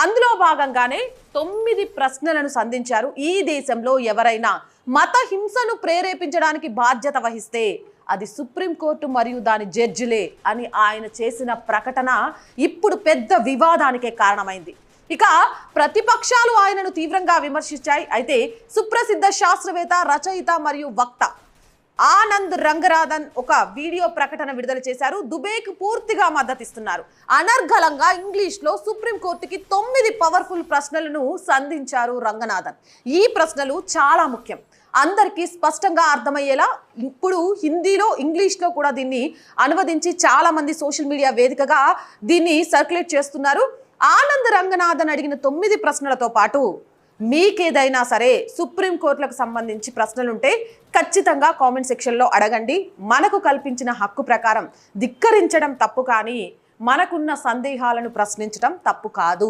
అందులో భాగంగానే 9 ప్రశ్నలను సంధించారు. ఈ దేశంలో ఎవరైనా మత హింసను ప్రేరేపించడానికి బాధ్యత వహిస్తే అది సుప్రీంకోర్టు మరియు దాని జడ్జిలే అని ఆయన చేసిన ప్రకటన ఇప్పుడు పెద్ద వివాదానికే కారణమైంది. ఇక ప్రతిపక్షాలు ఆయనను తీవ్రంగా విమర్శించాయి. అయితే సుప్రసిద్ధ శాస్త్రవేత్త, రచయిత మరియు వక్త ఆనంద్ రంగరాథన్ ఒక వీడియో ప్రకటన విడుదల చేశారు. దుబేకు పూర్తిగా మద్దతిస్తున్నారు. అనర్గళంగా ఇంగ్లీష్లో సుప్రీంకోర్టుకి 9 పవర్ఫుల్ ప్రశ్నలను సంధించారు రంగనాథన్. ఈ ప్రశ్నలు చాలా ముఖ్యం, అందరికీ స్పష్టంగా అర్థమయ్యేలా ఇప్పుడు హిందీలో, ఇంగ్లీష్లో కూడా దీన్ని అనువదించి చాలా మంది సోషల్ మీడియా వేదికగా దీన్ని సర్క్యులేట్ చేస్తున్నారు. ఆనంద్ రంగనాథన్ అడిగిన 9 ప్రశ్నలతో పాటు మీకేదైనా సరే సుప్రీంకోర్టులకు సంబంధించి ప్రశ్నలుంటే ఖచ్చితంగా కామెంట్ సెక్షన్లో అడగండి. మనకు కల్పించిన హక్కు ప్రకారం ధిక్కరించడం తప్పు, కానీ మనకున్న సందేహాలను ప్రశ్నించడం తప్పు కాదు.